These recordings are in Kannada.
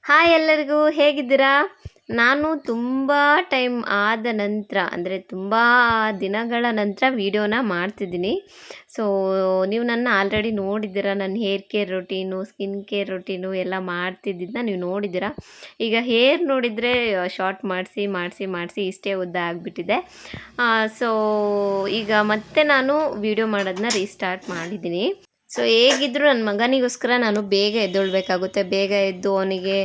ಹಾಯ್ ಎಲ್ಲರಿಗೂ ಹೇಗಿದ್ದೀರಾ? ನಾನು ತುಂಬ ಟೈಮ್ ಆದ ನಂತರ ಅಂದರೆ ತುಂಬ ದಿನಗಳ ನಂತರ ವೀಡಿಯೋನ ಮಾಡ್ತಿದ್ದೀನಿ. ಸೊ ನೀವು ನನ್ನ ಆಲ್ರೆಡಿ ನೋಡಿದ್ದೀರಾ. ನನ್ನ hair care routine, skin care routine ಎಲ್ಲ ಮಾಡ್ತಿದ್ದಿದ್ದನ್ನ ನೀವು ನೋಡಿದ್ದೀರಾ. ಈಗ ಹೇರ್ ನೋಡಿದರೆ ಶಾರ್ಟ್ ಮಾಡಿಸಿ ಇಷ್ಟೇ ಉದ್ದ ಆಗಿಬಿಟ್ಟಿದೆ. ಸೊ ಈಗ ಮತ್ತೆ ನಾನು ವೀಡಿಯೋ ಮಾಡೋದನ್ನ ರೀಸ್ಟಾರ್ಟ್ ಮಾಡಿದ್ದೀನಿ. ಸೊ ಹೇಗಿದ್ದರೂ ನನ್ನ ಮಗನಿಗೋಸ್ಕರ ನಾನು ಬೇಗ ಎದ್ದೇಳಬೇಕಾಗುತ್ತೆ. ಬೇಗ ಎದ್ದು ಅವನಿಗೆ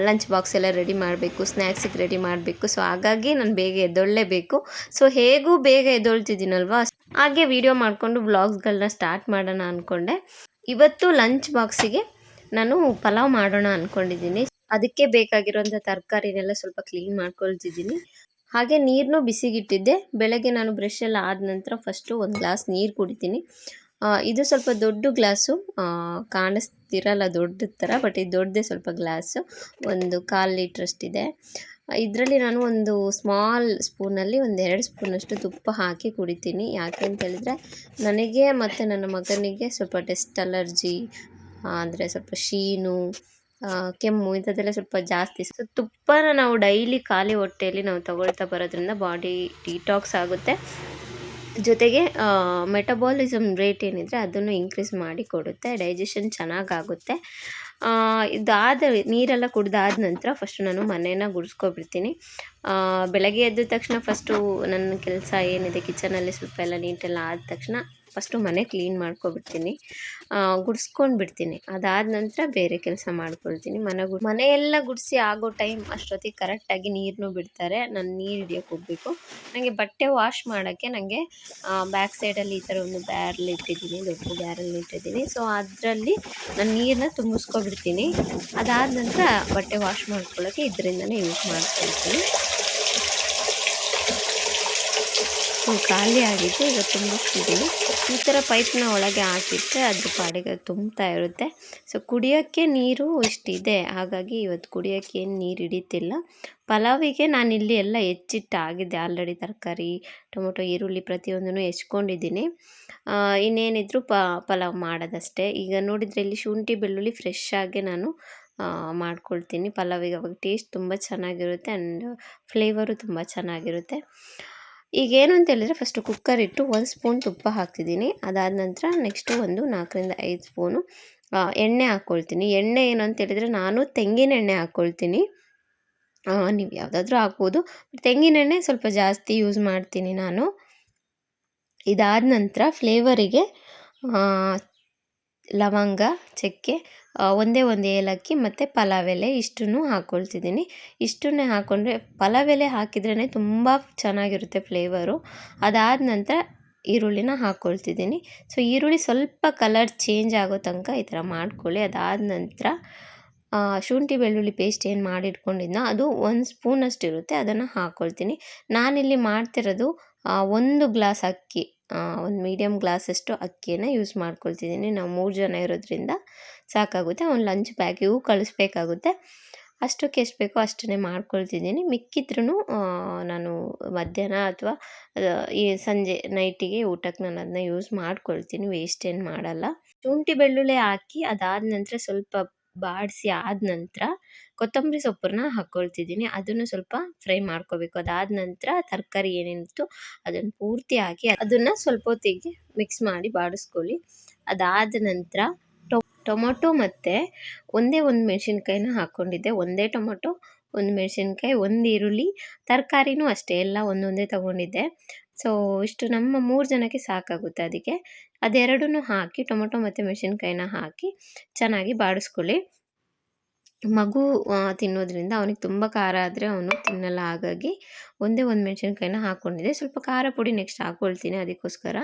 ಲಂಚ್ ಬಾಕ್ಸ್ ಎಲ್ಲ ರೆಡಿ ಮಾಡಬೇಕು, ಸ್ನ್ಯಾಕ್ಸಿಗೆ ರೆಡಿ ಮಾಡಬೇಕು. ಸೊ ಹಾಗಾಗಿ ನಾನು ಬೇಗ ಎದ್ದೇಳಲೇಬೇಕು. ಸೊ ಹೇಗೂ ಬೇಗ ಎದ್ದೇಳ್ತಿದ್ದೀನಲ್ವಾ, ಹಾಗೆ ವೀಡಿಯೋ ಮಾಡಿಕೊಂಡು ವ್ಲಾಗ್ಸ್ಗಳನ್ನ ಸ್ಟಾರ್ಟ್ ಮಾಡೋಣ ಅಂದ್ಕೊಂಡೆ. ಇವತ್ತು ಲಂಚ್ ಬಾಕ್ಸಿಗೆ ನಾನು ಪಲಾವ್ ಮಾಡೋಣ ಅಂದ್ಕೊಂಡಿದ್ದೀನಿ. ಅದಕ್ಕೆ ಬೇಕಾಗಿರೋಂಥ ತರಕಾರಿನೆಲ್ಲ ಸ್ವಲ್ಪ ಕ್ಲೀನ್ ಮಾಡ್ಕೊಳ್ತಿದ್ದೀನಿ. ಹಾಗೆ ನೀರನ್ನು ಬಿಸಿಗಿಟ್ಟಿದ್ದೆ. ಬೆಳಗ್ಗೆ ನಾನು ಬ್ರಷ್ ಎಲ್ಲ ಆದ ನಂತರ ಫಸ್ಟು ಒಂದು ಗ್ಲಾಸ್ ನೀರು ಕುಡಿತೀನಿ. ಇದು ಸ್ವಲ್ಪ ದೊಡ್ಡ ಗ್ಲಾಸು, ಕಾಣಿಸ್ತಿರಲ್ಲ ದೊಡ್ಡದ ಥರ, ಬಟ್ ಇದು ದೊಡ್ಡದೇ ಸ್ವಲ್ಪ ಗ್ಲಾಸು. ಒಂದು 1/4 ಲೀಟ್ರಷ್ಟಿದೆ. ಇದರಲ್ಲಿ ನಾನು ಒಂದು ಸ್ಮಾಲ್ ಸ್ಪೂನಲ್ಲಿ 2 ಸ್ಪೂನಷ್ಟು ತುಪ್ಪ ಹಾಕಿ ಕುಡಿತೀನಿ. ಯಾಕೆ ಅಂತ ಹೇಳಿದ್ರೆ ನನಗೆ ಮತ್ತು ನನ್ನ ಮಗನಿಗೆ ಸ್ವಲ್ಪ ಡಸ್ಟ್ ಅಲರ್ಜಿ, ಅಂದರೆ ಸ್ವಲ್ಪ ಶೀನು, ಕೆಮ್ಮು ಇಂಥದ್ದೆಲ್ಲ ಸ್ವಲ್ಪ ಜಾಸ್ತಿ. ಸೊ ತುಪ್ಪನ ನಾವು ಡೈಲಿ ಖಾಲಿ ಹೊಟ್ಟೆಯಲ್ಲಿ ನಾವು ತಗೊಳ್ತಾ ಬರೋದ್ರಿಂದ ಬಾಡಿ ಡಿಟಾಕ್ಸ್ ಆಗುತ್ತೆ. ಜೊತೆಗೆ ಮೆಟಬಾಲಿಸಮ್ ರೇಟ್ ಏನಿದ್ರೆ ಅದನ್ನು ಇನ್ಕ್ರೀಸ್ ಮಾಡಿ ಕೊಡುತ್ತೆ. ಡೈಜೆಷನ್ ಚೆನ್ನಾಗಾಗುತ್ತೆ. ಇದಾದ ನೀರೆಲ್ಲ ಕುಡ್ದಾದ ನಂತರ ಫಸ್ಟು ನಾನು ಮನೇನ ಗುಡಿಸ್ಕೊಬಿಡ್ತೀನಿ. ಬೆಳಗ್ಗೆ ಎದ್ದ ತಕ್ಷಣ ಫಸ್ಟು ನನ್ನ ಕೆಲಸ ಏನಿದೆ ಕಿಚನಲ್ಲಿ ಸ್ವಲ್ಪ ಎಲ್ಲ ನೀಟೆಲ್ಲ ಆದ ತಕ್ಷಣ ಫಸ್ಟು ಮನೆ ಕ್ಲೀನ್ ಮಾಡ್ಕೊಬಿಡ್ತೀನಿ, ಗುಡಿಸ್ಕೊಂಡು ಬಿಡ್ತೀನಿ. ಅದಾದ ನಂತರ ಬೇರೆ ಕೆಲಸ ಮಾಡ್ಕೊಳ್ತೀನಿ. ಮನೆಯೆಲ್ಲ ಗುಡಿಸಿ ಆಗೋ ಟೈಮ್ ಅಷ್ಟೊತ್ತಿಗೆ ಕರೆಕ್ಟಾಗಿ ನೀರನ್ನು ಬಿಡ್ತಾರೆ. ನಾನು ನೀರು ಹಿಡಿಯೋಕ್ಕೆ ಹೋಗಬೇಕು. ನನಗೆ ಬಟ್ಟೆ ವಾಶ್ ಮಾಡೋಕ್ಕೆ ನನಗೆ ಬ್ಯಾಕ್ ಸೈಡಲ್ಲಿ ಈ ಥರ ಒಂದು ಬ್ಯಾರಲ್ ಇಟ್ಟಿದ್ದೀನಿ, ದೊಡ್ಡ ಬ್ಯಾರಲ್ ಇಟ್ಟಿದ್ದೀನಿ. ಸೊ ಅದರಲ್ಲಿ ನಾನು ನೀರನ್ನ ತುಂಬಿಸ್ಕೊಬಿಡ್ತೀನಿ. ಅದಾದ ನಂತರ ಬಟ್ಟೆ ವಾಶ್ ಮಾಡ್ಕೊಳ್ಳೋಕ್ಕೆ ಇದರಿಂದನೇ ಯೂಸ್ ಮಾಡ್ಕೊಳ್ತೀನಿ. ಖಾಲಿ ಆಗಿತ್ತು, ಈಗ ತುಂಬಿಸ್ತಿದ್ದೀನಿ. ಈ ಥರ ಪೈಪ್ನ ಒಳಗೆ ಹಾಕಿಟ್ಟರೆ ಅದ್ರ ಪಾಡಿಗೆ ತುಂಬ್ತಾ ಇರುತ್ತೆ. ಸೊ ಕುಡಿಯೋಕ್ಕೆ ನೀರು ಇಷ್ಟಿದೆ, ಹಾಗಾಗಿ ಇವತ್ತು ಕುಡಿಯೋಕ್ಕೆ ಏನು ನೀರು ಹಿಡಿತಿಲ್ಲ. ಪಲಾವಿಗೆ ನಾನಿಲ್ಲಿ ಎಲ್ಲ ಹೆಚ್ಚಿಟ್ಟಾಗಿದೆ ಆಲ್ರೆಡಿ. ತರಕಾರಿ, ಟೊಮೊಟೊ, ಈರುಳ್ಳಿ ಪ್ರತಿಯೊಂದನ್ನು ಹೆಚ್ಕೊಂಡಿದ್ದೀನಿ. ಇನ್ನೇನಿದ್ರು ಪಲಾವ್ ಮಾಡೋದಷ್ಟೇ. ಈಗ ನೋಡಿದರೆ ಇಲ್ಲಿ ಶುಂಠಿ ಬೆಳ್ಳುಳ್ಳಿ ಫ್ರೆಶ್ ಆಗಿ ನಾನು ಮಾಡ್ಕೊಳ್ತೀನಿ. ಪಲಾವಿಗೆ ಅವಾಗ ಟೇಸ್ಟ್ ತುಂಬ ಚೆನ್ನಾಗಿರುತ್ತೆ ಆ್ಯಂಡ್ ಫ್ಲೇವರು ತುಂಬ ಚೆನ್ನಾಗಿರುತ್ತೆ. ಈಗೇನು ಅಂತ ಹೇಳಿದ್ರೆ ಫಸ್ಟು ಕುಕ್ಕರ್ ಇಟ್ಟು 1 ಸ್ಪೂನ್ ತುಪ್ಪ ಹಾಕ್ತಿದ್ದೀನಿ. ಅದಾದ ನಂತರ ನೆಕ್ಸ್ಟು ಒಂದು 4ರಿಂದ 5 ಸ್ಪೂನು ಎಣ್ಣೆ ಹಾಕ್ಕೊಳ್ತೀನಿ. ಎಣ್ಣೆ ಏನು ಅಂತ ಹೇಳಿದ್ರೆ ನಾನು ತೆಂಗಿನ ಎಣ್ಣೆ ಹಾಕ್ಕೊಳ್ತೀನಿ. ನೀವು ಯಾವುದಾದ್ರೂ ಹಾಕ್ಬೋದು, ತೆಂಗಿನ ಎಣ್ಣೆ ಸ್ವಲ್ಪ ಜಾಸ್ತಿ ಯೂಸ್ ಮಾಡ್ತೀನಿ ನಾನು. ಇದಾದ ನಂತರ ಫ್ಲೇವರಿಗೆ ಲವಂಗ, ಚಕ್ಕೆ, ಒಂದೇ ಒಂದು ಏಲಕ್ಕಿ ಮತ್ತು ಪಲಾವ್ ಎಲೆ ಇಷ್ಟನ್ನು ಹಾಕ್ಕೊಳ್ತಿದ್ದೀನಿ. ಇಷ್ಟನ್ನೇ ಹಾಕ್ಕೊಂಡ್ರೆ ಪಲಾವ್ ಎಲೆ ಹಾಕಿದ್ರೇ ತುಂಬ ಚೆನ್ನಾಗಿರುತ್ತೆ ಫ್ಲೇವರು. ಅದಾದ ನಂತರ ಈರುಳ್ಳಿನ ಹಾಕ್ಕೊಳ್ತಿದ್ದೀನಿ. ಸೊ ಈರುಳ್ಳಿ ಸ್ವಲ್ಪ ಕಲರ್ ಚೇಂಜ್ ಆಗೋ ತನಕ ಈ ಥರ ಮಾಡ್ಕೊಳ್ಳಿ. ಅದಾದ ನಂತರ ಶುಂಠಿ ಬೆಳ್ಳುಳ್ಳಿ ಪೇಸ್ಟ್ ಏನು ಮಾಡಿಟ್ಕೊಂಡಿದ್ನೋ ಅದು 1 ಸ್ಪೂನಷ್ಟು ಇರುತ್ತೆ, ಅದನ್ನು ಹಾಕ್ಕೊಳ್ತೀನಿ. ನಾನಿಲ್ಲಿ ಮಾಡ್ತಿರೋದು 1 ಗ್ಲಾಸ್ ಅಕ್ಕಿ, ಒಂದು ಮೀಡಿಯಮ್ ಗ್ಲಾಸಷ್ಟು ಅಕ್ಕಿಯನ್ನು ಯೂಸ್ ಮಾಡ್ಕೊಳ್ತಿದ್ದೀನಿ. ನಾವು 3 ಜನ ಇರೋದ್ರಿಂದ ಸಾಕಾಗುತ್ತೆ. ಒಂದು ಲಂಚ್ ಬ್ಯಾಗಿಗೂ ಕಳಿಸ್ಬೇಕಾಗುತ್ತೆ. ಅಷ್ಟಕ್ಕೆ ಎಷ್ಟು ಬೇಕೋ ಅಷ್ಟನ್ನೇ ಮಾಡ್ಕೊಳ್ತಿದ್ದೀನಿ. ಮಿಕ್ಕಿದ್ರೂ ನಾನು ಮಧ್ಯಾಹ್ನ ಅಥವಾ ಈ ಸಂಜೆ ನೈಟಿಗೆ ಊಟಕ್ಕೆ ನಾನು ಅದನ್ನ ಯೂಸ್ ಮಾಡ್ಕೊಳ್ತೀನಿ, ವೇಸ್ಟ್ ಏನು ಮಾಡಲ್ಲ. ಶುಂಠಿ ಬೆಳ್ಳುಳ್ಳಿ ಹಾಕಿ ಅದಾದ ನಂತರ ಸ್ವಲ್ಪ ಬಾಡಿಸಿ ಆದ ನಂತರ ಕೊತ್ತಂಬರಿ ಸೊಪ್ಪನ್ನ ಹಾಕ್ಕೊಳ್ತಿದ್ದೀನಿ. ಅದನ್ನು ಸ್ವಲ್ಪ ಫ್ರೈ ಮಾಡ್ಕೋಬೇಕು. ಅದಾದ ನಂತರ ತರಕಾರಿ ಏನೇನಿತ್ತು ಅದನ್ನು ಪೂರ್ತಿ ಹಾಕಿ ಅದನ್ನು ಸ್ವಲ್ಪ ಹೊತ್ತಿಗೆ ಮಿಕ್ಸ್ ಮಾಡಿ ಬಾಡಿಸ್ಕೊಳ್ಳಿ. ಅದಾದ ನಂತರ ಟೊಮೊಟೊ ಮತ್ತು ಒಂದೇ ಒಂದು ಮೆಣಸಿನ್ಕಾಯಿನ ಹಾಕ್ಕೊಂಡಿದ್ದೆ. ಒಂದೇ ಟೊಮೊಟೊ, ಒಂದು ಮೆಣಸಿನ್ಕಾಯಿ, ಒಂದು ಈರುಳ್ಳಿ, ತರಕಾರಿನೂ ಅಷ್ಟೇ ಎಲ್ಲ ಒಂದೊಂದೇ ತೊಗೊಂಡಿದ್ದೆ. ಸೊ ಇಷ್ಟು ನಮ್ಮ 3 ಜನಕ್ಕೆ ಸಾಕಾಗುತ್ತೆ. ಅದಕ್ಕೆ ಅದೆರಡನ್ನೂ ಹಾಕಿ ಟೊಮೊಟೊ ಮತ್ತು ಮೆಣಸಿನ್ಕಾಯಿನ ಹಾಕಿ ಚೆನ್ನಾಗಿ ಬಾಡಿಸ್ಕೊಳ್ಳಿ. ಮಗು ತಿನ್ನೋದ್ರಿಂದ ಅವನಿಗೆ ತುಂಬ ಖಾರ ಆದರೆ ಅವನು ತಿನ್ನಲ್ಲ, ಹಾಗಾಗಿ ಒಂದೇ ಒಂದು ಮೆಣಸಿನ್ಕಾಯಿನ ಹಾಕ್ಕೊಂಡಿದ್ದೆ. ಸ್ವಲ್ಪ ಖಾರ ಪುಡಿ ನೆಕ್ಸ್ಟ್ ಹಾಕ್ಕೊಳ್ತೀನಿ. ಅದಕ್ಕೋಸ್ಕರ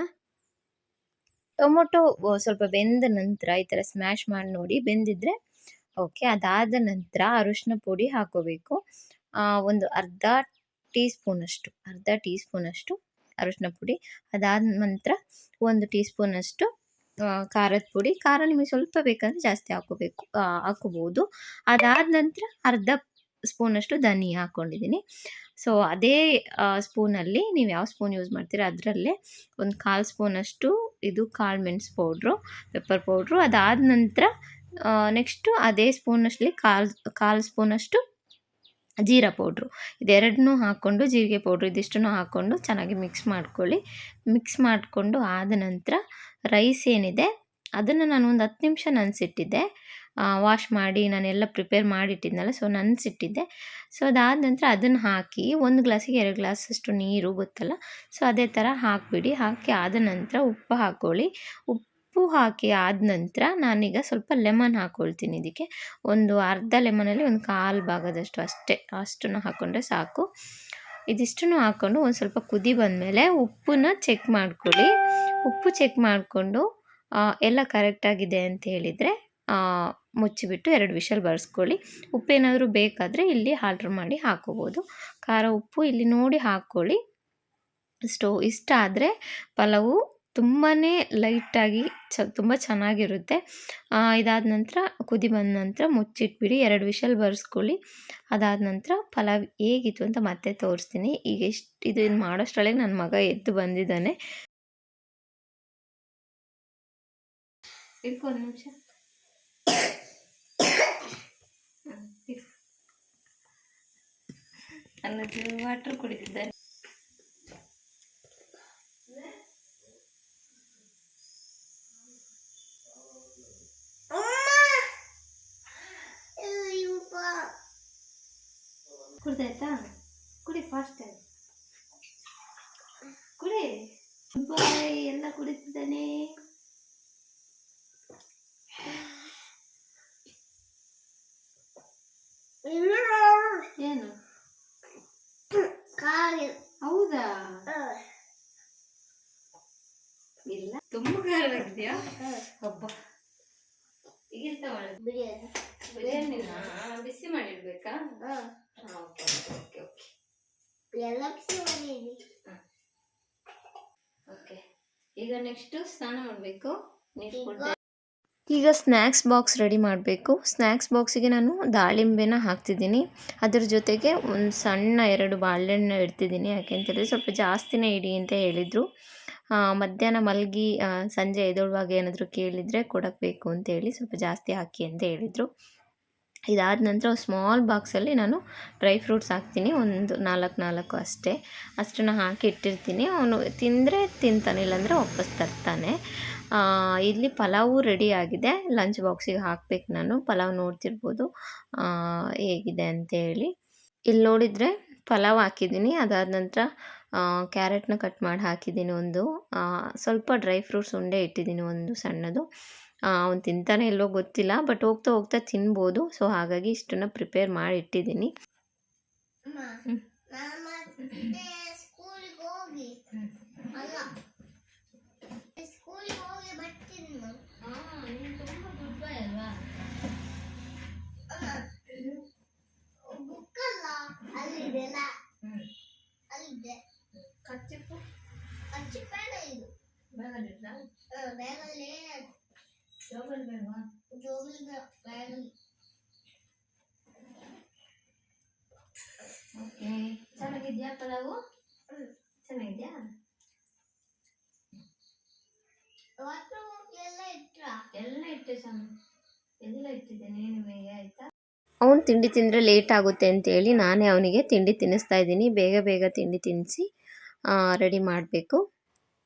ಟೊಮೊಟೊ ಸ್ವಲ್ಪ ಬೆಂದ ನಂತರ ಈ ಥರ ಸ್ಮ್ಯಾಶ್ ಮಾಡಿ ನೋಡಿ, ಬೆಂದಿದ್ರೆ ಓಕೆ. ಅದಾದ ನಂತರ ಅರಿಶಿನ ಪುಡಿ ಹಾಕ್ಕೋಬೇಕು. ಒಂದು ಅರ್ಧ ಟೀ ಸ್ಪೂನಷ್ಟು ಅರಿಶಿನ ಪುಡಿ. ಅದಾದ ನಂತರ 1 ಟೀ ಸ್ಪೂನಷ್ಟು ಖಾರದ ಪುಡಿ. ಖಾರ ನಿಮಗೆ ಸ್ವಲ್ಪ ಬೇಕಂದರೆ ಜಾಸ್ತಿ ಹಾಕ್ಕೋಬೋದು. ಅದಾದ ನಂತರ ಅರ್ಧ ಸ್ಪೂನಷ್ಟು ಧನಿಯಾ ಹಾಕ್ಕೊಂಡಿದ್ದೀನಿ. ಸೊ ಅದೇ ಸ್ಪೂನಲ್ಲಿ ನೀವು ಯಾವ ಸ್ಪೂನ್ ಯೂಸ್ ಮಾಡ್ತೀರ ಅದರಲ್ಲೇ ಒಂದು 1/4 ಸ್ಪೂನಷ್ಟು ಇದು ಕಾಳು ಮೆಣಸು ಪೌಡ್ರು, ಪೆಪ್ಪರ್ ಪೌಡ್ರು. ಅದಾದ ನಂತರ ನೆಕ್ಸ್ಟು ಅದೇ ಸ್ಪೂನಷ್ಟಲ್ಲಿ ಕಾಲು ಸ್ಪೂನಷ್ಟು ಜೀರಾ ಪೌಡ್ರು, ಇದೆರಡನ್ನೂ ಹಾಕ್ಕೊಂಡು, ಜೀರಿಗೆ ಪೌಡ್ರು ಇದಿಷ್ಟನ್ನು ಹಾಕ್ಕೊಂಡು ಚೆನ್ನಾಗಿ ಮಿಕ್ಸ್ ಮಾಡ್ಕೊಳ್ಳಿ. ಮಿಕ್ಸ್ ಮಾಡಿಕೊಂಡು ಆದ ನಂತರ ರೈಸ್ ಏನಿದೆ ಅದನ್ನು ನಾನು ಒಂದು 10 ನಿಮಿಷ ನೆನೆಸಿಟ್ಟಿದ್ದೆ. ವಾಶ್ ಮಾಡಿ ನಾನೆಲ್ಲ ಪ್ರಿಪೇರ್ ಮಾಡಿಟ್ಟಿದ್ನಲ್ಲ, ಸೊ ನೆನೆಸಿಟ್ಟಿದ್ದೆ. ಸೊ ಅದಾದ ನಂತರ ಅದನ್ನು ಹಾಕಿ 1 ಗ್ಲಾಸಿಗೆ 2 ಗ್ಲಾಸಷ್ಟು ನೀರು ಗೊತ್ತಲ್ಲ, ಸೊ ಅದೇ ಥರ ಹಾಕಿಬಿಡಿ. ಹಾಕಿ ಆದ ನಂತರ ಉಪ್ಪು ಹಾಕ್ಕೊಳ್ಳಿ. ಉಪ್ಪು ಹಾಕಿ ಆದ ನಂತರ ನಾನೀಗ ಸ್ವಲ್ಪ ಲೆಮನ್ ಹಾಕ್ಕೊಳ್ತೀನಿ. ಇದಕ್ಕೆ ಒಂದು ಅರ್ಧ ಲೆಮನಲ್ಲಿ ಒಂದು ಕಾಲು ಭಾಗದಷ್ಟು ಅಷ್ಟನ್ನು ಹಾಕ್ಕೊಂಡ್ರೆ ಸಾಕು. ಇದಿಷ್ಟನ್ನು ಹಾಕ್ಕೊಂಡು ಒಂದು ಸ್ವಲ್ಪ ಕುದಿ ಬಂದಮೇಲೆ ಉಪ್ಪನ್ನ ಚೆಕ್ ಮಾಡ್ಕೊಳ್ಳಿ. ಉಪ್ಪು ಚೆಕ್ ಮಾಡಿಕೊಂಡು ಎಲ್ಲ ಕರೆಕ್ಟಾಗಿದೆ ಅಂತ ಹೇಳಿದರೆ ಮುಚ್ಚಿಬಿಟ್ಟು 2 ವಿಷಲ್ ಬರೆಸ್ಕೊಳ್ಳಿ. ಉಪ್ಪೇನಾದರೂ ಬೇಕಾದರೆ ಇಲ್ಲಿ ಆರ್ಡ್ರ್ ಮಾಡಿ ಹಾಕ್ಕೋಬೋದು. ಖಾರ ಉಪ್ಪು ಇಲ್ಲಿ ನೋಡಿ ಹಾಕ್ಕೊಳ್ಳಿ. ಇಷ್ಟ ಆದರೆ ಪಲಾವು ತುಂಬಾ ಲೈಟಾಗಿ ತುಂಬ ಚೆನ್ನಾಗಿರುತ್ತೆ. ಇದಾದ ನಂತರ ಕುದಿ ಬಂದ ನಂತರ ಮುಚ್ಚಿಟ್ಬಿಡಿ, 2 ವಿಷಲ್ ಬರೆಸ್ಕೊಳ್ಳಿ. ಅದಾದ ನಂತರ ಪಲಾವ್ ಹೇಗಿತ್ತು ಅಂತ ಮತ್ತೆ ತೋರಿಸ್ತೀನಿ. ಈಗ ಇದನ್ನು ಮಾಡೋಷ್ಟರೊಳಗೆ ನನ್ನ ಮಗ ಎದ್ದು ಬಂದಿದ್ದಾನೆ. ಒಂದು ನಿಮಿಷ ಅನ್ನೋದು ವಾಟರ್ ಕುಡಿದಿದ್ದಾರೆ. ಕುಡ್ದಾಯ್ತಾ? ಕುಡಿ ಫಾಸ್ಟ್ ಕುಡಿ. ಬಾಯ್ ಎಲ್ಲ ಕುಡಿತಿದ್ದಾನೆ. ಏನು ಹೌದಾ? ಇಲ್ಲ ತುಂಬ ಖಾರವಾಗಿದೆಯಾ? ಹಬ್ಬ ಈಗಿಂತ ಬಿರಿಯಾನಿನ ಬಿಸಿ ಮಾಡಿಡ್ಬೇಕಾ? ಓಕೆ ಓಕೆ ಓಕೆ ಎಲ್ಲ ಬಿಸಿ ಮಾಡಿ. ಓಕೆ, ಈಗ ನೆಕ್ಸ್ಟು ಸ್ನಾನ ಮಾಡಬೇಕು. ಈಗ ಸ್ನ್ಯಾಕ್ಸ್ ಬಾಕ್ಸ್ ರೆಡಿ ಮಾಡಬೇಕು. ಸ್ನ್ಯಾಕ್ಸ್ ಬಾಕ್ಸಿಗೆ ನಾನು ದಾಳಿಂಬೆನ ಹಾಕ್ತಿದ್ದೀನಿ. ಅದ್ರ ಜೊತೆಗೆ ಒಂದು ಸಣ್ಣ 2 ಬಾಳೆಹಣ್ಣು ಇಡ್ತಿದ್ದೀನಿ. ಯಾಕೆಂತೇಳಿದ್ರೆ ಸ್ವಲ್ಪ ಜಾಸ್ತಿನೇ ಇಡಿ ಅಂತ ಹೇಳಿದರು. ಮಧ್ಯಾಹ್ನ ಮಲಗಿ ಸಂಜೆ ಎದ್ದೇಳುವಾಗ ಏನಾದರೂ ಕೇಳಿದರೆ ಕೊಡಕ್ಕೆ ಬೇಕು ಅಂತೇಳಿ ಸ್ವಲ್ಪ ಜಾಸ್ತಿ ಹಾಕಿ ಅಂತ ಹೇಳಿದರು. ಇದಾದ ನಂತರ ಸ್ಮಾಲ್ ಬಾಕ್ಸಲ್ಲಿ ನಾನು ಡ್ರೈ ಫ್ರೂಟ್ಸ್ ಹಾಕ್ತೀನಿ, ಒಂದು 4 ಅಷ್ಟೇ. ಅಷ್ಟನ್ನು ಹಾಕಿ ಇಟ್ಟಿರ್ತೀನಿ. ಅವನು ತಿಂದರೆ ತಿಂತಾನೆ, ಇಲ್ಲಾಂದರೆ ವಾಪಸ್ ತರ್ತಾನೆ. ಇಲ್ಲಿ ಪಲಾವು ರೆಡಿ ಆಗಿದೆ. ಲಂಚ್ ಬಾಕ್ಸಿಗೆ ಹಾಕಬೇಕು ನಾನು. ಪಲಾವ್ ನೋಡ್ತಿರ್ಬೋದು ಹೇಗಿದೆ ಅಂತೇಳಿ. ಇಲ್ಲಿ ನೋಡಿದರೆ ಪಲಾವ್ ಹಾಕಿದ್ದೀನಿ. ಅದಾದ ನಂತರ ಕ್ಯಾರೆಟ್ನ ಕಟ್ ಮಾಡಿ ಹಾಕಿದ್ದೀನಿ. ಸ್ವಲ್ಪ ಡ್ರೈ ಫ್ರೂಟ್ಸ್ ಉಂಡೆ ಇಟ್ಟಿದ್ದೀನಿ, ಒಂದು ಸಣ್ಣದು. ಅವ್ನು ತಿಂತಾನೆ ಇಲ್ಲೋ ಗೊತ್ತಿಲ್ಲ, ಬಟ್ ಹೋಗ್ತಾ ಹೋಗ್ತಾ ತಿನ್ಬೋದು. ಸೊ ಹಾಗಾಗಿ ಇಷ್ಟನ್ನು ಪ್ರಿಪೇರ್ ಮಾಡಿ ಇಟ್ಟಿದ್ದೀನಿ. ಓಕೆ, ಚೆನ್ನಾಗಿದ್ಯಾ ಪಲಾವು? ಚೆನ್ನಾಗಿದ್ಯಾ? ಎಲ್ಲ ಇಟ್ಟೆ ಸಮ, ಎಲ್ಲ ಇಟ್ಟಿದ್ದೇನೆ ನಿಮಗೆ. ಆಯಿತಾ? ಅವನು ತಿಂಡಿ ತಿಂದರೆ ಲೇಟ್ ಆಗುತ್ತೆ ಅಂತೇಳಿ ನಾನೇ ಅವನಿಗೆ ತಿಂಡಿ ತಿನ್ನಿಸ್ತಾ ಇದ್ದೀನಿ. ಬೇಗ ಬೇಗ ತಿಂಡಿ ತಿನ್ನಿಸಿ ರೆಡಿ ಮಾಡಬೇಕು.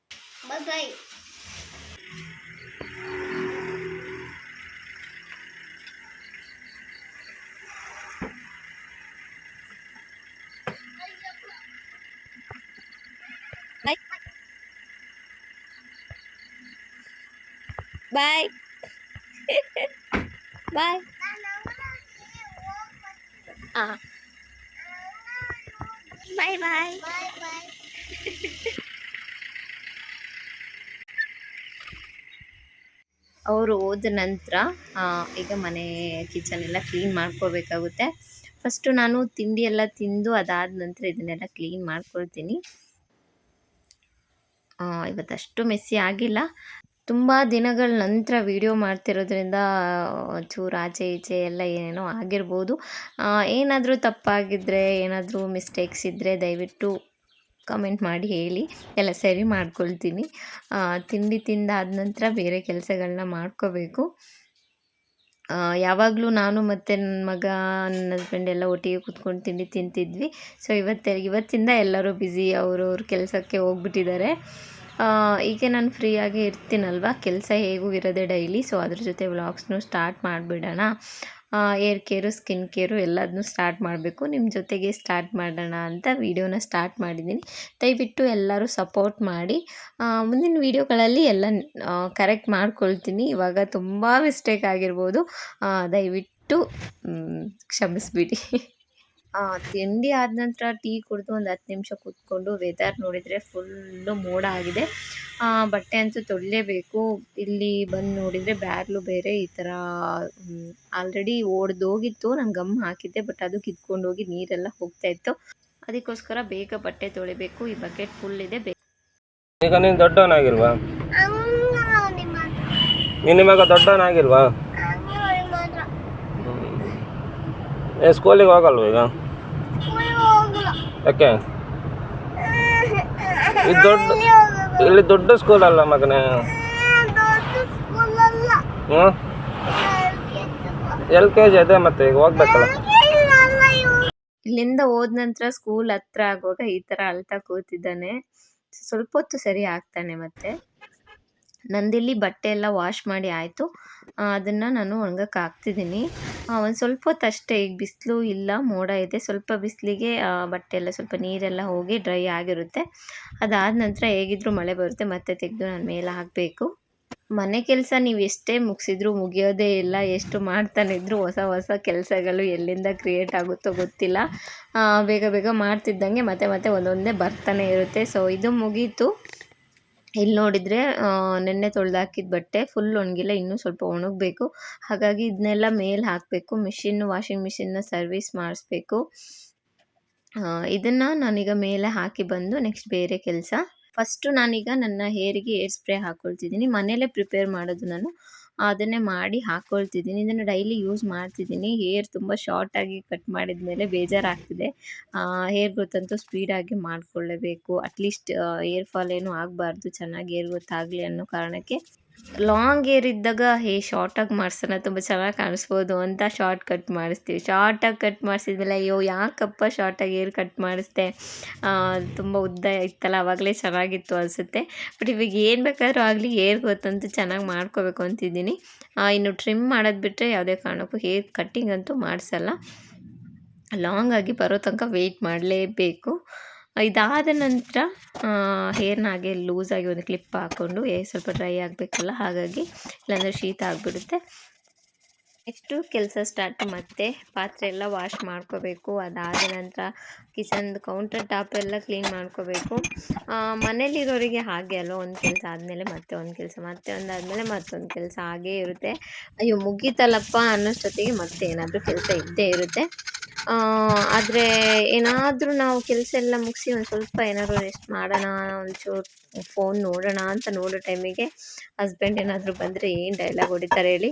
ಬಾಯ್. ಬಾಯ್ ಬಾಯ್. ಹಾಂ, ಬಾಯ್ ಬಾಯ್. ಅವರು ಹೋದ ನಂತರ ಈಗ ಮನೆ ಕಿಚನ್ ಎಲ್ಲ ಕ್ಲೀನ್ ಮಾಡ್ಕೊಳ್ಬೇಕಾಗುತ್ತೆ. ಫಸ್ಟು ನಾನು ತಿಂಡಿ ಎಲ್ಲ ತಿಂದು ಅದಾದ ನಂತರ ಇದನ್ನೆಲ್ಲ ಕ್ಲೀನ್ ಮಾಡ್ಕೊಳ್ತೀನಿ. ಇವತ್ತಷ್ಟು ಮೆಸ್ಸಿ ಆಗಿಲ್ಲ. ತುಂಬ ದಿನಗಳ ನಂತರ ವಿಡಿಯೋ ಮಾಡ್ತಿರೋದ್ರಿಂದ ಚೂರು ಆಚೆ ಈಚೆ ಎಲ್ಲ ಏನೇನೋ ಆಗಿರ್ಬೋದು. ಏನಾದರೂ ತಪ್ಪಾಗಿದ್ದರೆ, ಏನಾದರೂ ಮಿಸ್ಟೇಕ್ಸ್ ಇದ್ದರೆ ದಯವಿಟ್ಟು ಕಮೆಂಟ್ ಮಾಡಿ ಹೇಳಿ, ಎಲ್ಲ ಸರಿ ಮಾಡ್ಕೊಳ್ತೀನಿ. ತಿಂಡಿ ತಿಂದಾದ ನಂತರ ಬೇರೆ ಕೆಲಸಗಳನ್ನ ಮಾಡ್ಕೋಬೇಕು. ಯಾವಾಗಲೂ ನಾನು ಮತ್ತು ನನ್ನ ಮಗ, ನನ್ನ ಹಸ್ಬೆಂಡ್ ಎಲ್ಲ ಒಟ್ಟಿಗೆ ಕೂತ್ಕೊಂಡು ತಿಂಡಿ ತಿಂತಿದ್ವಿ. ಸೊ ಇವತ್ತಿಂದ ಎಲ್ಲರೂ ಬ್ಯುಸಿ, ಅವ್ರವ್ರ ಕೆಲಸಕ್ಕೆ ಹೋಗ್ಬಿಟ್ಟಿದ್ದಾರೆ. ಈಗ ನಾನು ಫ್ರೀಯಾಗಿ ಇರ್ತೀನಲ್ವ, ಕೆಲಸ ಹೇಗೂ ಇರೋದೇ ಡೈಲಿ. ಸೊ ಅದ್ರ ಜೊತೆ ವ್ಲಾಗ್ಸ್ನೂ ಸ್ಟಾರ್ಟ್ ಮಾಡಿಬಿಡೋಣ. ಏರ್ ಕೇರು, ಸ್ಕಿನ್ ಕೇರು ಎಲ್ಲದನ್ನೂ ಸ್ಟಾರ್ಟ್ ಮಾಡಬೇಕು. ನಿಮ್ಮ ಜೊತೆಗೆ ಸ್ಟಾರ್ಟ್ ಮಾಡೋಣ ಅಂತ ವೀಡಿಯೋನ ಸ್ಟಾರ್ಟ್ ಮಾಡಿದ್ದೀನಿ. ದಯವಿಟ್ಟು ಎಲ್ಲರೂ ಸಪೋರ್ಟ್ ಮಾಡಿ. ಮುಂದಿನ ವೀಡಿಯೋಗಳಲ್ಲಿ ಎಲ್ಲ ಕರೆಕ್ಟ್ ಮಾಡ್ಕೊಳ್ತೀನಿ. ಇವಾಗ ತುಂಬ ಮಿಸ್ಟೇಕ್ ಆಗಿರ್ಬೋದು, ದಯವಿಟ್ಟು ಕ್ಷಮಿಸ್ಬಿಡಿ. ತಿಂಡಿ ಆದ ನಂತರ ಟೀ ಕುಡಿದು ಒಂದು 10 ನಿಮಿಷ ಕೂತ್ಕೊಂಡು ವೆದರ್ ನೋಡಿದರೆ ಫುಲ್ಲು ಮೋಡ ಆಗಿದೆ. ಬಟ್ಟೆ ಅಂತೂ ತೊಳಿಲೇಬೇಕು. ಇಲ್ಲಿ ಬಂದು ನೋಡಿದರೆ ಬ್ಯಾಗ್ಲು ಬೇರೆ ಈ ಥರ ಆಲ್ರೆಡಿ ಒಡೆದೋಗಿತ್ತು. ನಾನು ಗಮ್ ಹಾಕಿದ್ದೆ, ಬಟ್ ಅದು ಕಿತ್ಕೊಂಡು ಹೋಗಿ ನೀರೆಲ್ಲ ಹೋಗ್ತಾಯಿತ್ತು. ಅದಕ್ಕೋಸ್ಕರ ಬೇಗ ಬಟ್ಟೆ ತೊಳಿಬೇಕು. ಈ ಬಕೆಟ್ ಫುಲ್ ಇದೆ. ಈಗ ನೀನು ದೊಡ್ಡವನಾಗಿಲ್ವಾ? ನಿಮಗೆ ದೊಡ್ಡವನಾಗಿಲ್ವಾ? ಸ್ಕೂಲಿಗೆ ಹೋಗಲ್ವ ಈಗ? ಯಾಕೆ? ಇಲ್ಲಿ ದೊಡ್ಡ ಸ್ಕೂಲ್ ಅಲ್ಲ ಮಗನೇ. LKG ಅದೇ, ಮತ್ತೆ ಈಗ ಹೋಗ್ಬೇಕಲ್ಲ. ಇಲ್ಲಿಂದ ಹೋದ ನಂತರ ಸ್ಕೂಲ್ ಹತ್ರ ಆಗುವಾಗ ಈ ಥರ ಅಳ್ತಾ ಕೂತಿದ್ದಾನೆ. ಸ್ವಲ್ಪ ಹೊತ್ತು ಸರಿ ಆಗ್ತಾನೆ. ಮತ್ತೆ ನಂದಿಲ್ಲಿ ಬಟ್ಟೆ ಎಲ್ಲ ವಾಶ್ ಮಾಡಿ ಆಯಿತು. ಅದನ್ನು ನಾನು ಒಣಗಕ್ಕೆ ಹಾಕ್ತಿದ್ದೀನಿ. ಒಂದು ಸ್ವಲ್ಪ ಹೊತ್ತು ಅಷ್ಟೇ. ಈಗ ಬಿಸಿಲು ಇಲ್ಲ, ಮೋಡ ಇದೆ. ಸ್ವಲ್ಪ ಬಿಸಿಲಿಗೆ ಬಟ್ಟೆ ಎಲ್ಲ ಸ್ವಲ್ಪ ನೀರೆಲ್ಲ ಹೋಗಿ ಡ್ರೈ ಆಗಿರುತ್ತೆ. ಅದಾದ ನಂತರ ಹೇಗಿದ್ರೂ ಮಳೆ ಬರುತ್ತೆ. ಮತ್ತೆ ತೆಗೆದು ನಾನು ಮೇಲೆ ಹಾಕಬೇಕು. ಮನೆ ಕೆಲಸ ನೀವು ಎಷ್ಟೇ ಮುಗಿಸಿದ್ರೂ ಮುಗಿಯೋದೇ ಇಲ್ಲ. ಎಷ್ಟು ಮಾಡ್ತಾನೆ ಇದ್ದರೂ ಹೊಸ ಹೊಸ ಕೆಲಸಗಳು ಎಲ್ಲಿಂದ ಕ್ರಿಯೇಟ್ ಆಗುತ್ತೋ ಗೊತ್ತಿಲ್ಲ. ಬೇಗ ಬೇಗ ಮಾಡ್ತಿದ್ದಂಗೆ ಮತ್ತೆ ಒಂದೊಂದೇ ಬರ್ತಾನೆ ಇರುತ್ತೆ. ಸೊ ಇದು ಮುಗೀತು. ಇಲ್ಲಿ ನೋಡಿದರೆ ನೆನ್ನೆ ತೊಳೆದಾಕಿದ ಬಟ್ಟೆ ಫುಲ್ ಒಣಗಿಲ್ಲ, ಇನ್ನೂ ಸ್ವಲ್ಪ ಒಣಗಬೇಕು. ಹಾಗಾಗಿ ಇದನ್ನೆಲ್ಲ ಮೇಲೆ ಹಾಕಬೇಕು. ವಾಷಿಂಗ್ ಮಿಷಿನ್ನ ಸರ್ವಿಸ್ ಮಾಡಿಸ್ಬೇಕು. ಇದನ್ನು ನಾನೀಗ ಮೇಲೆ ಹಾಕಿ ಬಂದು ನೆಕ್ಸ್ಟ್ ಬೇರೆ ಕೆಲಸ. ಫಸ್ಟು ನಾನೀಗ ನನ್ನ ಹೇರಿಗೆ ಏರ್ ಸ್ಪ್ರೇ ಹಾಕ್ಕೊಳ್ತಿದ್ದೀನಿ. ಮನೆಯಲ್ಲೇ ಪ್ರಿಪೇರ್ ಮಾಡೋದು ನಾನು. ಅದನ್ನೇ ಮಾಡಿ ಹಾಕ್ಕೊಳ್ತಿದ್ದೀನಿ. ಇದನ್ನು ಡೈಲಿ ಯೂಸ್ ಮಾಡ್ತಿದ್ದೀನಿ. ಹೇರ್ ತುಂಬ ಶಾರ್ಟಾಗಿ ಕಟ್ ಮಾಡಿದ ಮೇಲೆ ಬೇಜಾರಾಗ್ತಿದೆ. ಹೇರ್ ಗ್ರೋತ್ ಅಂತೂ ಸ್ಪೀಡಾಗಿ ಮಾಡಿಕೊಳ್ಳೇಬೇಕು. ಅಟ್ಲೀಸ್ಟ್ ಏರ್ ಫಾಲ್ ಏನೂ ಆಗಬಾರ್ದು, ಚೆನ್ನಾಗಿ ಹೇರ್ ಗ್ರೋತ್ ಆಗಲಿ ಅನ್ನೋ ಕಾರಣಕ್ಕೆ ಲಾಂಗ್ ಹೇರ್ ಇದ್ದಾಗ ಶಾರ್ಟಾಗಿ ಮಾಡಿಸೋಣ, ತುಂಬ ಚೆನ್ನಾಗಿ ಕಾಣಿಸ್ಬೋದು ಅಂತ ಶಾರ್ಟ್ ಕಟ್ ಮಾಡಿಸ್ತೀವಿ. ಶಾರ್ಟಾಗಿ ಕಟ್ ಮಾಡಿಸಿದ್ಮೇಲೆ ಅಯ್ಯೋ ಯಾಕಪ್ಪ ಶಾರ್ಟಾಗಿ ಹೇರ್ ಕಟ್ ಮಾಡಿಸ್ದೆ, ತುಂಬ ಉದ್ದ ಇತ್ತಲ್ಲ ಆವಾಗಲೇ ಚೆನ್ನಾಗಿತ್ತು ಅನಿಸುತ್ತೆ. ಬಟ್ ಇವಾಗ ಏನು ಬೇಕಾದರೂ ಆಗಲಿ ಹೇರ್ ಗ್ರೋತಂತೂ ಚೆನ್ನಾಗಿ ಮಾಡ್ಕೋಬೇಕು ಅಂತಿದ್ದೀನಿ. ಇನ್ನು ಟ್ರಿಮ್ ಮಾಡೋದು ಬಿಟ್ಟರೆ ಯಾವುದೇ ಕಾರಣಕ್ಕೂ ಹೇರ್ ಕಟ್ಟಿಂಗ್ ಅಂತೂ ಮಾಡಿಸಲ್ಲ. ಲಾಂಗ್ ಆಗಿ ಬರೋ ತನಕ ವೆಯ್ಟ್ ಮಾಡಲೇಬೇಕು. ಇದಾದ ನಂತರ ಹೇರ್ನ ಹಾಗೆ ಲೂಸಾಗಿ ಒಂದು ಕ್ಲಿಪ್ ಹಾಕ್ಕೊಂಡು ಸ್ವಲ್ಪ ಡ್ರೈ ಆಗಬೇಕಲ್ಲ, ಹಾಗಾಗಿ ಇಲ್ಲಾಂದರೆ ಶೀತ ಆಗಿಬಿಡುತ್ತೆ. ನೆಕ್ಸ್ಟು ಕೆಲಸ ಸ್ಟಾರ್ಟ್. ಮತ್ತೆ ಪಾತ್ರೆ ಎಲ್ಲ ವಾಶ್ ಮಾಡ್ಕೋಬೇಕು. ಅದಾದ ನಂತರ ಕಿಚನ್ದು ಕೌಂಟರ್ ಟಾಪ್ ಎಲ್ಲ ಕ್ಲೀನ್ ಮಾಡ್ಕೋಬೇಕು. ಮನೇಲಿರೋರಿಗೆ ಹಾಗೆ ಅಲ್ವ, ಒಂದು ಕೆಲಸ ಆದಮೇಲೆ ಮತ್ತೆ ಒಂದು ಕೆಲಸ, ಮತ್ತೆ ಒಂದಾದಮೇಲೆ ಮತ್ತೊಂದು ಕೆಲಸ ಹಾಗೇ ಇರುತ್ತೆ. ಅಯ್ಯೋ ಮುಗೀತಲ್ಲಪ್ಪ ಅನ್ನೋಷ್ಟೊತ್ತಿಗೆ ಮತ್ತೆ ಏನಾದರೂ ಕೆಲಸ ಇದ್ದೇ ಇರುತ್ತೆ. ಆದರೆ ಏನಾದರೂ ನಾವು ಕೆಲಸ ಎಲ್ಲ ಮುಗಿಸಿ ಒಂದು ಸ್ವಲ್ಪ ಏನಾದರೂ ರೆಸ್ಟ್ ಮಾಡೋಣ, ಒಂಚೂರು ಫೋನ್ ನೋಡೋಣ ಅಂತ ನೋಡೋ ಟೈಮಿಗೆ ಹಸ್ಬೆಂಡ್ ಏನಾದರೂ ಬಂದರೆ ಏನು ಡೈಲಾಗ್ ಹೊಡಿತಾರೆ ಹೇಳಿ.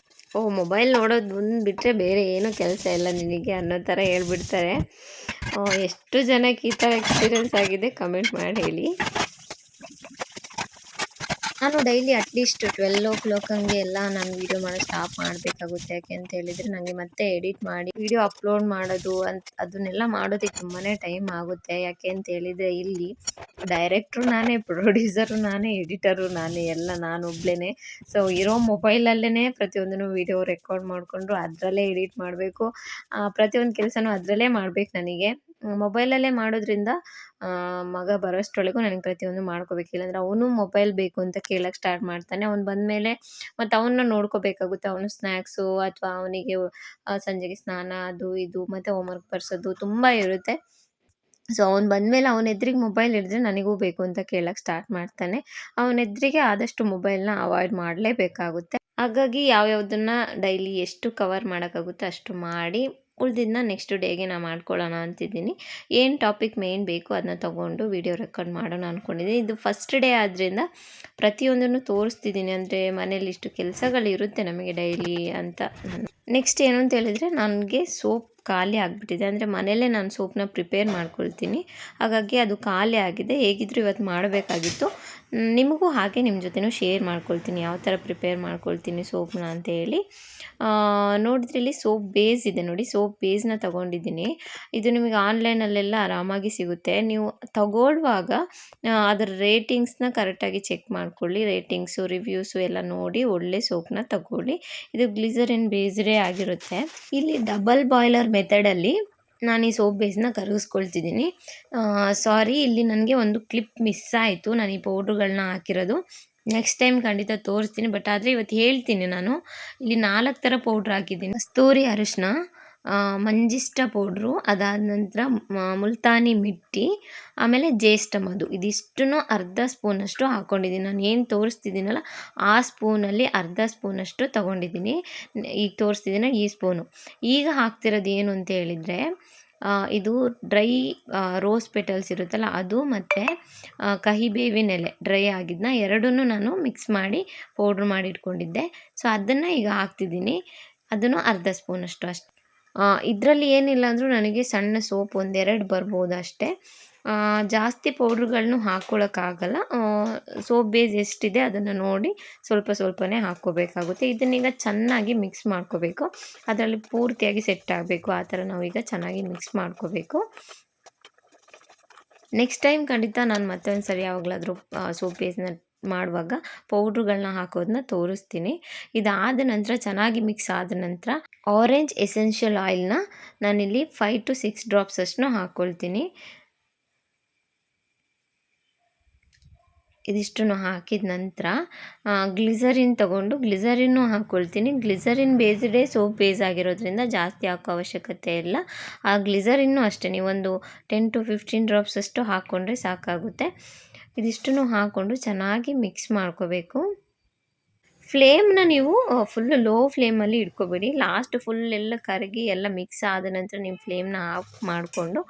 ಮೊಬೈಲ್ ನೋಡೋದು ಬಿಟ್ಟರೆ ಬೇರೆ ಏನೂ ಕೆಲಸ ಇಲ್ಲ ನಿನಗೆ ಅನ್ನೋ ಥರ ಹೇಳ್ಬಿಡ್ತಾರೆ. ಎಷ್ಟು ಜನಕ್ಕೆ ಈ ಥರ ಎಕ್ಸ್ಪೀರಿಯೆನ್ಸ್ ಆಗಿದೆ ಕಮೆಂಟ್ ಮಾಡಿ ಹೇಳಿ. ನಾನು ಡೈಲಿ ಅಟ್ಲೀಸ್ಟ್ 12 ಹಂಗೆ ಎಲ್ಲ ನಾನು ವೀಡಿಯೋ ಮಾಡೋದು ಸ್ಟಾಪ್ ಮಾಡಬೇಕಾಗುತ್ತೆ. ಯಾಕೆ ಅಂತ ಹೇಳಿದರೆ ನನಗೆ ಮತ್ತೆ ಎಡಿಟ್ ಮಾಡಿ ವೀಡಿಯೋ ಅಪ್ಲೋಡ್ ಮಾಡೋದು ಅದನ್ನೆಲ್ಲ ಮಾಡೋದಕ್ಕೆ ತುಂಬಾ ಟೈಮ್ ಆಗುತ್ತೆ. ಯಾಕೆ ಅಂತ ಹೇಳಿದರೆ ಇಲ್ಲಿ ಡೈರೆಕ್ಟ್ರು ನಾನೇ, ಪ್ರೊಡ್ಯೂಸರು ನಾನೇ, ಎಡಿಟರು ನಾನೇ, ಎಲ್ಲ ನಾನು ಒಬ್ಳೇ. ಸೊ ಇರೋ ಮೊಬೈಲಲ್ಲೇ ಪ್ರತಿಯೊಂದನ್ನು ವೀಡಿಯೋ ರೆಕಾರ್ಡ್ ಮಾಡಿಕೊಂಡು ಅದರಲ್ಲೇ ಎಡಿಟ್ ಮಾಡಬೇಕು. ಪ್ರತಿಯೊಂದು ಕೆಲಸನೂ ಅದರಲ್ಲೇ ಮಾಡಬೇಕು ನನಗೆ. ಮೊಬೈಲಲ್ಲೇ ಮಾಡೋದ್ರಿಂದ ಮಗ ಬರೋಷ್ಟರೊಳಗೂ ನನಗೆ ಪ್ರತಿಯೊಂದು ಮಾಡ್ಕೋಬೇಕು. ಇಲ್ಲಾಂದರೆ ಅವನು ಮೊಬೈಲ್ ಬೇಕು ಅಂತ ಕೇಳೋಕ್ಕೆ ಸ್ಟಾರ್ಟ್ ಮಾಡ್ತಾನೆ. ಅವ್ನು ಬಂದಮೇಲೆ ಮತ್ತು ಅವನ್ನ ನೋಡ್ಕೋಬೇಕಾಗುತ್ತೆ. ಅವನು ಸ್ನ್ಯಾಕ್ಸು ಅಥವಾ ಅವನಿಗೆ ಸಂಜೆಗೆ ಸ್ನಾನ ಅದು ಇದು ಮತ್ತು ಹೋಮ್ವರ್ಕ್ ಬರ್ಸೋದು ತುಂಬ ಇರುತ್ತೆ. ಸೊ ಅವ್ನು ಬಂದಮೇಲೆ ಅವನ ಎದುರಿಗೆ ಮೊಬೈಲ್ ಹಿಡಿದ್ರೆ ನನಗೂ ಬೇಕು ಅಂತ ಕೇಳೋಕ್ಕೆ ಸ್ಟಾರ್ಟ್ ಮಾಡ್ತಾನೆ. ಅವನ ಎದುರಿಗೆ ಆದಷ್ಟು ಮೊಬೈಲ್ನ ಅವಾಯ್ಡ್ ಮಾಡಲೇಬೇಕಾಗುತ್ತೆ. ಹಾಗಾಗಿ ಯಾವ್ಯಾವುದನ್ನು ಡೈಲಿ ಎಷ್ಟು ಕವರ್ ಮಾಡೋಕ್ಕಾಗುತ್ತೆ ಅಷ್ಟು ಮಾಡಿ ಉಳಿದಿದ್ದನ್ನ ನೆಕ್ಸ್ಟ್ ಡೇಗೆ ನಾನು ಮಾಡ್ಕೊಳ್ಳೋಣ ಅಂತಿದ್ದೀನಿ. ಏನು ಟಾಪಿಕ್ ಮೇನ್ ಬೇಕು ಅದನ್ನ ತೊಗೊಂಡು ವೀಡಿಯೋ ರೆಕಾರ್ಡ್ ಮಾಡೋಣ ಅಂದ್ಕೊಂಡಿದ್ದೀನಿ. ಇದು ಫಸ್ಟ್ ಡೇ ಆದ್ದರಿಂದ ಪ್ರತಿಯೊಂದನ್ನು ತೋರಿಸ್ತಿದ್ದೀನಿ. ಅಂದರೆ ಮನೇಲಿ ಇಷ್ಟು ಕೆಲಸಗಳಿರುತ್ತೆ ನಮಗೆ ಡೈಲಿ ಅಂತ. ನೆಕ್ಸ್ಟ್ ಏನು ಅಂತ ಹೇಳಿದರೆ ನನಗೆ ಸೋಪ್ ಖಾಲಿ ಆಗಿಬಿಟ್ಟಿದೆ. ಅಂದರೆ ಮನೆಯಲ್ಲೇ ನಾನು ಸೋಪನ್ನ ಪ್ರಿಪೇರ್ ಮಾಡ್ಕೊಳ್ತೀನಿ, ಹಾಗಾಗಿ ಅದು ಖಾಲಿ ಆಗಿದೆ. ಹೇಗಿದ್ದರೂ ಇವತ್ತು ಮಾಡಬೇಕಾಗಿತ್ತು. ನಿಮಗೂ ಹಾಗೆ ನಿಮ್ಮ ಜೊತೆನೂ ಶೇರ್ ಮಾಡ್ಕೊಳ್ತೀನಿ ಯಾವ ಥರ ಪ್ರಿಪೇರ್ ಮಾಡ್ಕೊಳ್ತೀನಿ ಸೋಪನ್ನ ಅಂತೇಳಿ. ನೋಡಿದ್ರೆ ಇಲ್ಲಿ ಸೋಪ್ ಬೇಸ್ ಇದೆ ನೋಡಿ, ಸೋಪ್ ಬೇಸ್ನ ತೊಗೊಂಡಿದ್ದೀನಿ. ಇದು ನಿಮಗೆ ಆನ್ಲೈನಲ್ಲೆಲ್ಲ ಆರಾಮಾಗಿ ಸಿಗುತ್ತೆ. ನೀವು ತಗೊಳ್ಳುವಾಗ ಅದರ ರೇಟಿಂಗ್ಸ್ನ ಕರೆಕ್ಟಾಗಿ ಚೆಕ್ ಮಾಡ್ಕೊಳ್ಳಿ. ರೇಟಿಂಗ್ಸು ರಿವ್ಯೂಸು ಎಲ್ಲ ನೋಡಿ ಒಳ್ಳೆ ಸೋಪನ್ನ ತಗೊಳ್ಳಿ. ಇದು ಗ್ಲಿಸರಿನ್ ಬೇಸ್ಡೇ ಆಗಿರುತ್ತೆ. ಇಲ್ಲಿ ಡಬಲ್ ಬಾಯ್ಲರ್ ಮೆಥಡಲ್ಲಿ ನಾನು ಈ ಸೋಪ್ ಬೇಸ್ನ ಕರಗಿಸ್ಕೊಳ್ತಿದ್ದೀನಿ. ಸಾರಿ, ಇಲ್ಲಿ ನನಗೆ ಒಂದು ಕ್ಲಿಪ್ ಮಿಸ್ ಆಯಿತು. ನಾನು ಈ ಪೌಡ್ರುಗಳನ್ನ ಹಾಕಿರೋದು ನೆಕ್ಸ್ಟ್ ಟೈಮ್ ಖಂಡಿತ ತೋರಿಸ್ತೀನಿ. ಬಟ್ ಆದರೆ ಇವತ್ತು ಹೇಳ್ತೀನಿ ನಾನು. ಇಲ್ಲಿ 4 ಥರ ಪೌಡ್ರ್ ಹಾಕಿದ್ದೀನಿ. ಕಸ್ತೂರಿ ಅರಿಶಿನ, ಮಂಜಿಷ್ಟ ಪೌಡ್ರು, ಅದಾದ ನಂತರ ಮುಲ್ತಾನಿ ಮಿಟ್ಟಿ, ಆಮೇಲೆ ಜ್ಯೇಷ್ಠ ಮಧು. ಇದಿಷ್ಟನ್ನು ಅರ್ಧ ಸ್ಪೂನಷ್ಟು ಹಾಕ್ಕೊಂಡಿದ್ದೀನಿ. ನಾನು ಏನು ತೋರಿಸ್ತಿದ್ದೀನಲ್ಲ ಆ ಸ್ಪೂನಲ್ಲಿ ಅರ್ಧ ಸ್ಪೂನಷ್ಟು ತೊಗೊಂಡಿದ್ದೀನಿ. ಈಗ ತೋರಿಸ್ತಿದ್ದೀನಿ ಈ ಸ್ಪೂನು. ಈಗ ಹಾಕ್ತಿರೋದು ಏನು ಅಂತ ಹೇಳಿದರೆ ಇದು ಡ್ರೈ ರೋಸ್ ಪೆಟಲ್ಸ್ ಇರುತ್ತಲ್ಲ ಅದು, ಮತ್ತು ಕಹಿ ಬೇವಿನ ಎಲೆ ಡ್ರೈ ಆಗಿದ್ದನ್ನ ಎರಡನ್ನೂ ನಾನು ಮಿಕ್ಸ್ ಮಾಡಿ ಪೌಡ್ರ್ ಮಾಡಿ ಇಟ್ಕೊಂಡಿದ್ದೆ. ಸೊ ಅದನ್ನು ಈಗ ಹಾಕ್ತಿದ್ದೀನಿ. ಅದನ್ನು ಅರ್ಧ ಸ್ಪೂನಷ್ಟು ಅಷ್ಟೆ. ಇದರಲ್ಲಿ ಏನಿಲ್ಲ ಅಂದರೂ ನನಗೆ ಸಣ್ಣ ಸೋಪ್ 1-2 ಬರ್ಬೋದು ಅಷ್ಟೇ. ಜಾಸ್ತಿ ಪೌಡ್ರುಗಳನ್ನೂ ಹಾಕ್ಕೊಳ್ಳೋಕ್ಕಾಗಲ್ಲ. ಸೋಪ್ ಬೇಸ್ ಎಷ್ಟಿದೆ ಅದನ್ನು ನೋಡಿ ಸ್ವಲ್ಪ ಸ್ವಲ್ಪನೇ ಹಾಕ್ಕೋಬೇಕಾಗುತ್ತೆ. ಇದನ್ನೀಗ ಚೆನ್ನಾಗಿ ಮಿಕ್ಸ್ ಮಾಡ್ಕೋಬೇಕು. ಅದರಲ್ಲಿ ಪೂರ್ತಿಯಾಗಿ ಸೆಟ್ ಆಗಬೇಕು. ಆ ಥರ ನಾವೀಗ ಚೆನ್ನಾಗಿ ಮಿಕ್ಸ್ ಮಾಡ್ಕೋಬೇಕು. ನೆಕ್ಸ್ಟ್ ಟೈಮ್ ಖಂಡಿತ ನಾನು ಮತ್ತೊಂದು ಸರಿ ಯಾವಾಗಲಾದರೂ ಸೋಪ್ ಬೇಸ್ನ ಮಾಡುವಾಗ ಪೌಡ್ರುಗಳನ್ನ ಹಾಕೋದನ್ನ ತೋರಿಸ್ತೀನಿ. ಇದಾದ ನಂತರ ಚೆನ್ನಾಗಿ ಮಿಕ್ಸ್ ಆದ ನಂತರ ಆರೆಂಜ್ ಎಸೆನ್ಷಿಯಲ್ ಆಯಿಲ್ನ ನಾನಿಲ್ಲಿ 5 to 6 ಡ್ರಾಪ್ಸ್ ಅಷ್ಟನ್ನು ಹಾಕ್ಕೊಳ್ತೀನಿ. ಇದಿಷ್ಟನ್ನು ಹಾಕಿದ ನಂತರ ಗ್ಲಿಸರಿನ್ ತೊಗೊಂಡು ಗ್ಲಿಸರಿನ್ನು ಹಾಕ್ಕೊಳ್ತೀನಿ. ಗ್ಲಿಸರಿನ್ ಬೇಸ್ಡೇ ಸೋಪ್ ಬೇಸ್ ಆಗಿರೋದ್ರಿಂದ ಜಾಸ್ತಿ ಹಾಕೋ ಅವಶ್ಯಕತೆ ಇಲ್ಲ. ಆ ಗ್ಲಿಸರಿನ್ನು ಅಷ್ಟೇ ನೀವೊಂದು 10 to 15 ಡ್ರಾಪ್ಸ್ ಅಷ್ಟು ಹಾಕ್ಕೊಂಡ್ರೆ ಸಾಕಾಗುತ್ತೆ. ಇದಿಷ್ಟನ್ನು ಹಾಕ್ಕೊಂಡು ಚೆನ್ನಾಗಿ ಮಿಕ್ಸ್ ಮಾಡ್ಕೋಬೇಕು. ಫ್ಲೇಮ್ನ ನೀವು ಫುಲ್ಲು ಲೋ ಫ್ಲೇಮಲ್ಲಿ ಇಟ್ಕೋಬೇಡಿ. ಲಾಸ್ಟ್ ಫುಲ್ ಎಲ್ಲ ಕರಗಿ ಎಲ್ಲ ಮಿಕ್ಸ್ ಆದ ನಂತರ ನೀವು ಫ್ಲೇಮ್ನ ಆಫ್ ಮಾಡಿಕೊಂಡು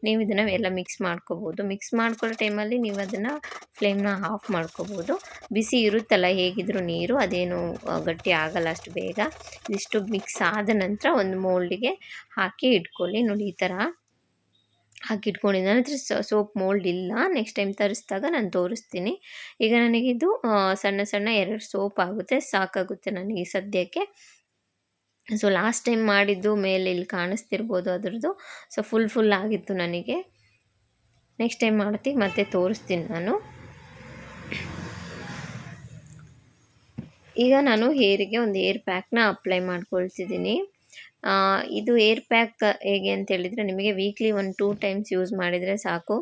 ನೀವು ಇದನ್ನು ಎಲ್ಲ ಮಿಕ್ಸ್ ಮಾಡ್ಕೋಬೋದು. ಮಿಕ್ಸ್ ಮಾಡ್ಕೊಳ್ಳೋ ಟೈಮಲ್ಲಿ ನೀವು ಅದನ್ನು ಫ್ಲೇಮ್ನ ಆಫ್ ಮಾಡ್ಕೋಬೋದು. ಬಿಸಿ ಇರುತ್ತಲ್ಲ ಹೇಗಿದ್ದರೂ ನೀರು, ಅದೇನು ಗಟ್ಟಿ ಆಗಲ್ಲ ಅಷ್ಟು ಬೇಗ. ಇದಿಷ್ಟು ಮಿಕ್ಸ್ ಆದ ನಂತರ ಒಂದು ಮೋಲ್ಡಿಗೆ ಹಾಕಿ ಇಟ್ಕೊಳ್ಳಿ. ನೋಡಿ ಈ ಥರ ಹಾಕಿಟ್ಕೊಂಡಿದ್ದೆ. ನಂತರ ಸೋಪ್ ಮೋಲ್ಡ್ ಇಲ್ಲ, ನೆಕ್ಸ್ಟ್ ಟೈಮ್ ತರಿಸಿದಾಗ ನಾನು ತೋರಿಸ್ತೀನಿ. ಈಗ ನನಗಿದು ಸಣ್ಣ ಸಣ್ಣ 2 ಸೋಪ್ ಆಗುತ್ತೆ, ಸಾಕಾಗುತ್ತೆ ನನಗೆ ಸದ್ಯಕ್ಕೆ. ಸೊ ಲಾಸ್ಟ್ ಟೈಮ್ ಮಾಡಿದ್ದು ಮೇಲೆ ಇಲ್ಲಿ ಕಾಣಿಸ್ತಿರ್ಬೋದು ಅದರದ್ದು. ಸೊ ಫುಲ್ ಆಗಿತ್ತು ನನಗೆ. ನೆಕ್ಸ್ಟ್ ಟೈಮ್ ಮಾಡ್ತೀನಿ ಮತ್ತೆ ತೋರಿಸ್ತೀನಿ ನಾನು. ಈಗ ನಾನು ಹೇರಿಗೆ ಒಂದು ಏರ್ ಪ್ಯಾಕ್ನ ಅಪ್ಲೈ ಮಾಡ್ಕೊಳ್ತಿದ್ದೀನಿ. ಇದು ಏರ್ ಪ್ಯಾಕ್ ಹೇಗೆ ಅಂತ ಹೇಳಿದರೆ ನಿಮಗೆ ವೀಕ್ಲಿ 1-2 ಟೈಮ್ಸ್ ಯೂಸ್ ಮಾಡಿದರೆ ಸಾಕು.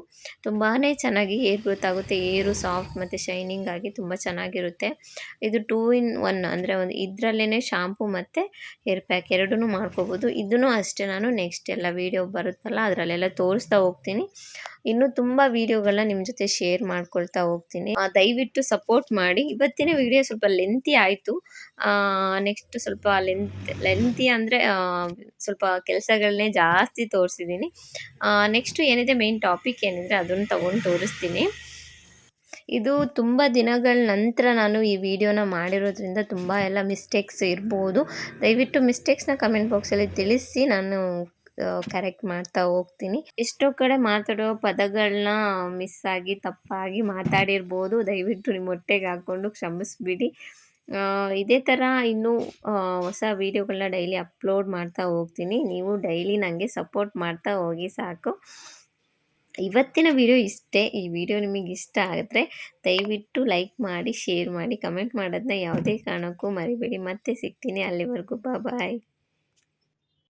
ತುಂಬಾ ಚೆನ್ನಾಗಿ ಏರ್ ಗ್ರೋತ್ ಆಗುತ್ತೆ. ಏರು ಸಾಫ್ಟ್ ಮತ್ತು ಶೈನಿಂಗ್ ಆಗಿ ತುಂಬ ಚೆನ್ನಾಗಿರುತ್ತೆ. ಇದು 2 in 1 ಅಂದರೆ ಒಂದು ಇದರಲ್ಲೇ ಶಾಂಪು ಮತ್ತು ಏರ್ ಪ್ಯಾಕ್ ಎರಡನ್ನೂ ಮಾಡ್ಕೋಬೋದು. ಇದನ್ನು ಅಷ್ಟೇ ನಾನು ನೆಕ್ಸ್ಟ್ ಎಲ್ಲ ವೀಡಿಯೋ ಬರುತ್ತಲ್ಲ ಅದರಲ್ಲೆಲ್ಲ ತೋರಿಸ್ತಾ ಹೋಗ್ತೀನಿ. ಇನ್ನೂ ತುಂಬ ವೀಡಿಯೋಗಳನ್ನ ನಿಮ್ಮ ಜೊತೆ ಶೇರ್ ಮಾಡ್ಕೊಳ್ತಾ ಹೋಗ್ತೀನಿ. ದಯವಿಟ್ಟು ಸಪೋರ್ಟ್ ಮಾಡಿ. ಇವತ್ತಿನ ವೀಡಿಯೋ ಸ್ವಲ್ಪ ಲೆಂತಿ ಆಯಿತು. ನೆಕ್ಸ್ಟ್ ಸ್ವಲ್ಪ ಲೆಂತಿ ಅಂದರೆ ಸ್ವಲ್ಪ ಕೆಲಸಗಳನ್ನೇ ಜಾಸ್ತಿ ತೋರಿಸಿದ್ದೀನಿ. ನೆಕ್ಸ್ಟು ಏನಿದೆ ಮೇನ್ ಟಾಪಿಕ್ ಏನಿದೆ ಅದನ್ನು ತೊಗೊಂಡು ತೋರಿಸ್ತೀನಿ. ಇದು ತುಂಬ ದಿನಗಳ ನಂತರ ನಾನು ಈ ವಿಡಿಯೋನ ಮಾಡಿರೋದ್ರಿಂದ ತುಂಬ ಎಲ್ಲ ಮಿಸ್ಟೇಕ್ಸ್ ಇರ್ಬೋದು. ದಯವಿಟ್ಟು ಮಿಸ್ಟೇಕ್ಸ್ನ ಕಮೆಂಟ್ ಬಾಕ್ಸಲ್ಲಿ ತಿಳಿಸಿ, ನಾನು ಕರೆಕ್ಟ್ ಮಾಡ್ತಾ ಹೋಗ್ತೀನಿ. ಎಷ್ಟೋ ಕಡೆ ಮಾತಾಡೋ ಪದಗಳನ್ನ ಮಿಸ್ ಆಗಿ ತಪ್ಪಾಗಿ ಮಾತಾಡಿರ್ಬೋದು. ದಯವಿಟ್ಟು ನಿಮ್ಮ ಹೊಟ್ಟೆಗೆ ಹಾಕ್ಕೊಂಡು ಕ್ಷಮಿಸ್ಬಿಡಿ. ಇದೇ ಥರ ಇನ್ನೂ ಹೊಸ ವೀಡಿಯೋಗಳನ್ನ ಡೈಲಿ ಅಪ್ಲೋಡ್ ಮಾಡ್ತಾ ಹೋಗ್ತೀನಿ. ನೀವು ಡೈಲಿ ನನಗೆ ಸಪೋರ್ಟ್ ಮಾಡ್ತಾ ಹೋಗಿ ಸಾಕು. ಇವತ್ತಿನ ವಿಡಿಯೋ ಇಷ್ಟೇ. ಈ ವಿಡಿಯೋ ನಿಮಗೆ ಇಷ್ಟ ಆದರೆ ದಯವಿಟ್ಟು ಲೈಕ್ ಮಾಡಿ, ಶೇರ್ ಮಾಡಿ, ಕಮೆಂಟ್ ಮಾಡೋದನ್ನ ಯಾವುದೇ ಕಾರಣಕ್ಕೂ ಮರಿಬೇಡಿ. ಮತ್ತೆ ಸಿಗ್ತೀನಿ. ಅಲ್ಲಿವರೆಗೂ ಬಾಯ್.